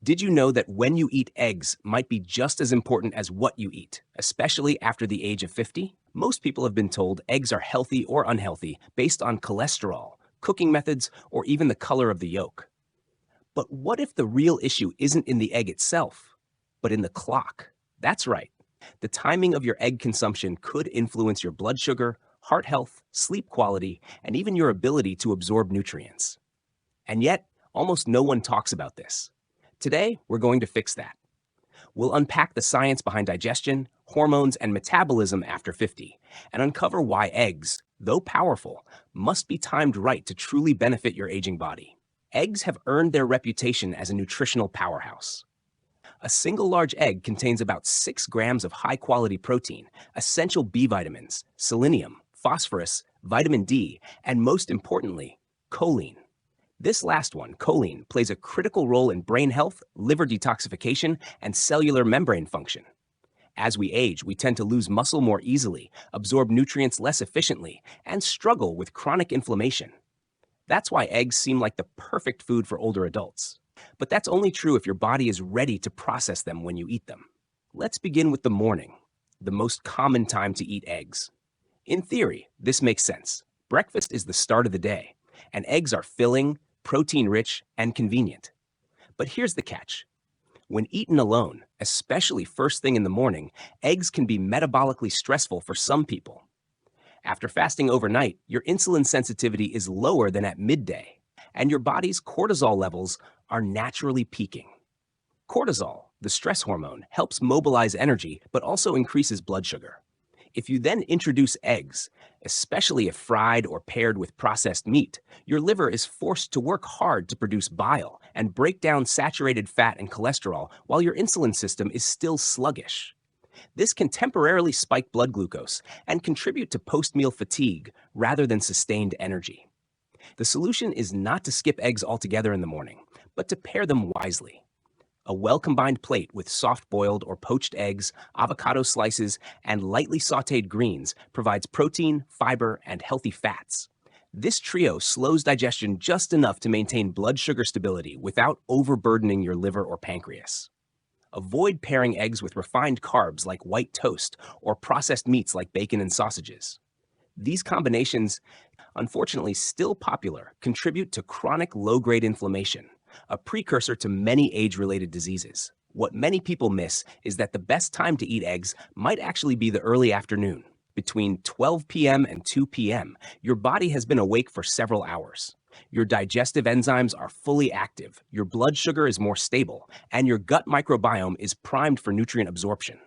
Did you know that when you eat eggs might be just as important as what you eat, especially after the age of 50? Most people have been told eggs are healthy or unhealthy based on cholesterol, cooking methods, or even the color of the yolk. But what if the real issue isn't in the egg itself, but in the clock? That's right. The timing of your egg consumption could influence your blood sugar, heart health, sleep quality, and even your ability to absorb nutrients. And yet, almost no one talks about this. Today, we're going to fix that. We'll unpack the science behind digestion, hormones, and metabolism after 50, and uncover why eggs, though powerful, must be timed right to truly benefit your aging body. Eggs have earned their reputation as a nutritional powerhouse. A single large egg contains about 6 grams of high-quality protein, essential B vitamins, selenium, phosphorus, vitamin D, and most importantly, choline. This last one, choline, plays a critical role in brain health, liver detoxification, and cellular membrane function. As we age, we tend to lose muscle more easily, absorb nutrients less efficiently, and struggle with chronic inflammation. That's why eggs seem like the perfect food for older adults. But that's only true if your body is ready to process them when you eat them. Let's begin with the morning, the most common time to eat eggs. In theory, this makes sense. Breakfast is the start of the day, and eggs are filling, protein-rich, and convenient. But here's the catch. When eaten alone, especially first thing in the morning, eggs can be metabolically stressful for some people. After fasting overnight, your insulin sensitivity is lower than at midday, and your body's cortisol levels are naturally peaking. Cortisol, the stress hormone, helps mobilize energy but also increases blood sugar. If you then introduce eggs, especially if fried or paired with processed meat, your liver is forced to work hard to produce bile and break down saturated fat and cholesterol while your insulin system is still sluggish. This can temporarily spike blood glucose and contribute to post-meal fatigue rather than sustained energy. The solution is not to skip eggs altogether in the morning, but to pair them wisely. A well-combined plate with soft-boiled or poached eggs, avocado slices, and lightly sautéed greens provides protein, fiber, and healthy fats. This trio slows digestion just enough to maintain blood sugar stability without overburdening your liver or pancreas. Avoid pairing eggs with refined carbs like white toast or processed meats like bacon and sausages. These combinations, unfortunately still popular, contribute to chronic low-grade inflammation, a precursor to many age-related diseases. What many people miss is that the best time to eat eggs might actually be the early afternoon. Between 12 p.m. and 2 p.m., your body has been awake for several hours. Your digestive enzymes are fully active, your blood sugar is more stable, and your gut microbiome is primed for nutrient absorption.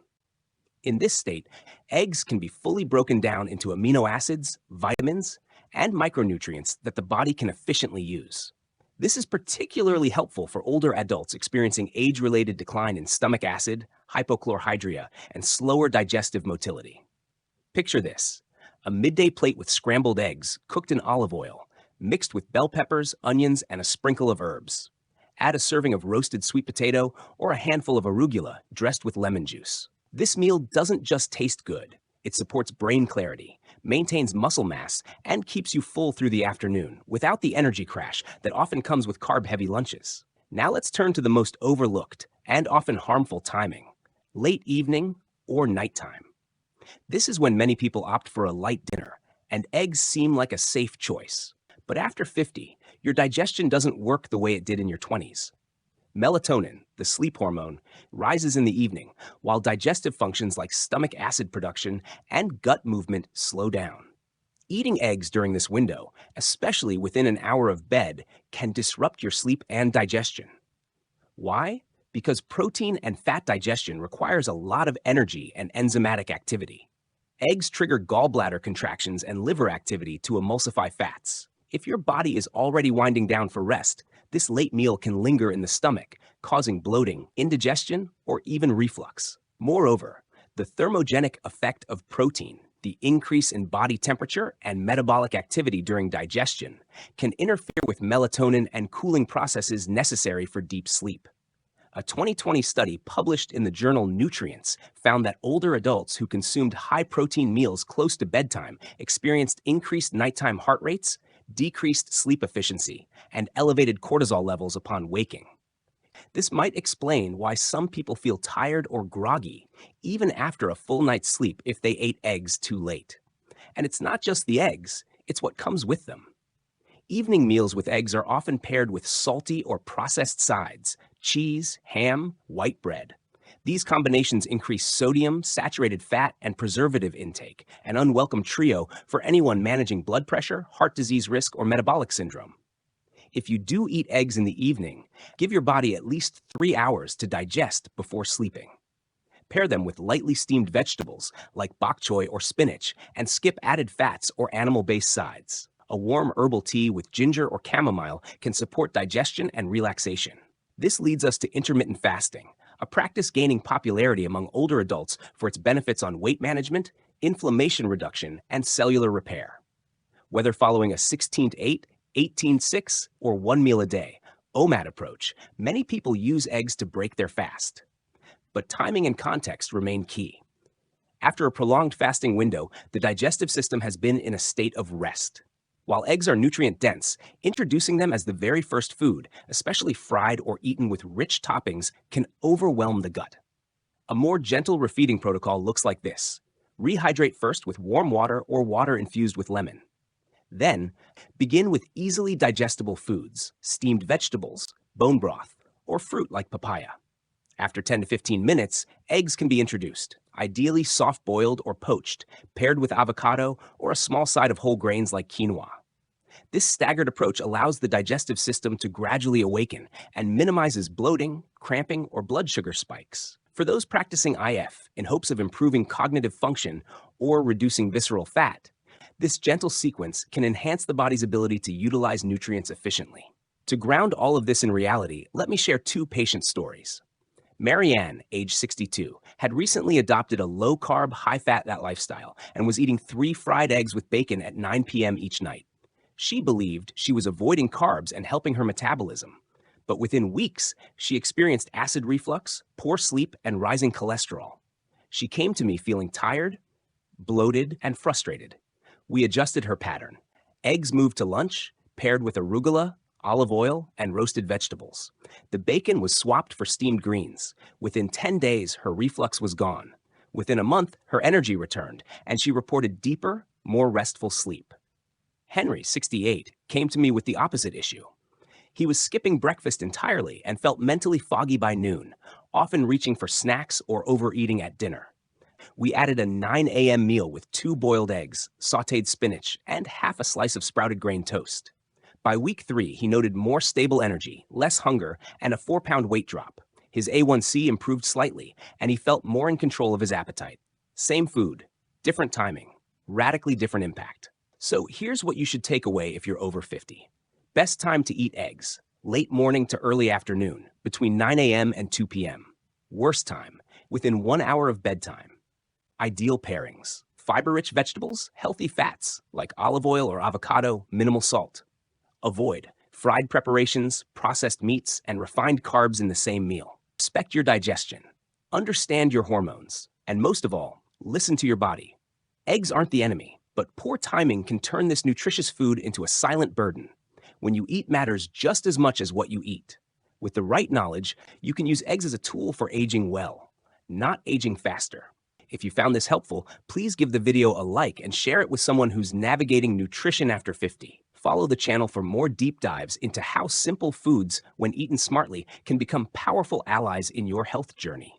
In this state, eggs can be fully broken down into amino acids, vitamins, and micronutrients that the body can efficiently use. This is particularly helpful for older adults experiencing age-related decline in stomach acid, hypochlorhydria, and slower digestive motility. Picture this: a midday plate with scrambled eggs cooked in olive oil, mixed with bell peppers, onions, and a sprinkle of herbs. Add a serving of roasted sweet potato or a handful of arugula dressed with lemon juice. This meal doesn't just taste good. It supports brain clarity, maintains muscle mass, and keeps you full through the afternoon without the energy crash that often comes with carb-heavy lunches. Now let's turn to the most overlooked and often harmful timing: late evening or nighttime. This is when many people opt for a light dinner, and eggs seem like a safe choice. But after 50, your digestion doesn't work the way it did in your 20s. Melatonin, the sleep hormone, rises in the evening, while digestive functions like stomach acid production and gut movement slow down. Eating eggs during this window, especially within an hour of bed, can disrupt your sleep and digestion. Why? Because protein and fat digestion requires a lot of energy and enzymatic activity. Eggs trigger gallbladder contractions and liver activity to emulsify fats. If your body is already winding down for rest, this late meal can linger in the stomach, causing bloating, indigestion, or even reflux. Moreover, the thermogenic effect of protein, the increase in body temperature and metabolic activity during digestion, can interfere with melatonin and cooling processes necessary for deep sleep. A 2020 study published in the journal Nutrients found that older adults who consumed high-protein meals close to bedtime experienced increased nighttime heart rates, decreased sleep efficiency, and elevated cortisol levels upon waking. This might explain why some people feel tired or groggy, even after a full night's sleep if they ate eggs too late. And it's not just the eggs, it's what comes with them. Evening meals with eggs are often paired with salty or processed sides, cheese, ham, white bread. These combinations increase sodium, saturated fat, and preservative intake, an unwelcome trio for anyone managing blood pressure, heart disease risk, or metabolic syndrome. If you do eat eggs in the evening, give your body at least 3 hours to digest before sleeping. Pair them with lightly steamed vegetables like bok choy or spinach and skip added fats or animal-based sides. A warm herbal tea with ginger or chamomile can support digestion and relaxation. This leads us to intermittent fasting, a practice gaining popularity among older adults for its benefits on weight management, inflammation reduction, and cellular repair. Whether following a 16-8, 18-6, or one meal a day, OMAD approach, many people use eggs to break their fast. But timing and context remain key. After a prolonged fasting window, the digestive system has been in a state of rest. While eggs are nutrient-dense, introducing them as the very first food, especially fried or eaten with rich toppings, can overwhelm the gut. A more gentle refeeding protocol looks like this. Rehydrate first with warm water or water infused with lemon. Then, begin with easily digestible foods, steamed vegetables, bone broth, or fruit like papaya. After 10 to 15 minutes, eggs can be introduced, ideally soft-boiled or poached, paired with avocado or a small side of whole grains like quinoa. This staggered approach allows the digestive system to gradually awaken and minimizes bloating, cramping, or blood sugar spikes. For those practicing IF in hopes of improving cognitive function or reducing visceral fat, this gentle sequence can enhance the body's ability to utilize nutrients efficiently. To ground all of this in reality, let me share 2 patient stories. Marianne, age 62, had recently adopted a low-carb, high-fat lifestyle and was eating 3 fried eggs with bacon at 9 p.m. each night. She believed she was avoiding carbs and helping her metabolism. But within weeks, she experienced acid reflux, poor sleep, and rising cholesterol. She came to me feeling tired, bloated, and frustrated. We adjusted her pattern. Eggs moved to lunch, paired with arugula, olive oil, and roasted vegetables. The bacon was swapped for steamed greens. Within 10 days, her reflux was gone. Within a month, her energy returned, and she reported deeper, more restful sleep. Henry, 68, came to me with the opposite issue. He was skipping breakfast entirely and felt mentally foggy by noon, often reaching for snacks or overeating at dinner. We added a 9 a.m. meal with 2 boiled eggs, sautéed spinach, and half a slice of sprouted grain toast. By week 3, he noted more stable energy, less hunger, and a 4-pound weight drop. His A1C improved slightly, and he felt more in control of his appetite. Same food, different timing, radically different impact. So here's what you should take away if you're over 50. Best time to eat eggs, late morning to early afternoon, between 9 a.m. and 2 p.m. Worst time, within 1 hour of bedtime. Ideal pairings: fiber-rich vegetables, healthy fats like olive oil or avocado, minimal salt. Avoid fried preparations, processed meats, and refined carbs in the same meal. Respect your digestion. Understand your hormones. And most of all, listen to your body. Eggs aren't the enemy, but poor timing can turn this nutritious food into a silent burden. When you eat matters just as much as what you eat. With the right knowledge, you can use eggs as a tool for aging well, not aging faster. If you found this helpful, please give the video a like and share it with someone who's navigating nutrition after 50. Follow the channel for more deep dives into how simple foods, when eaten smartly, can become powerful allies in your health journey.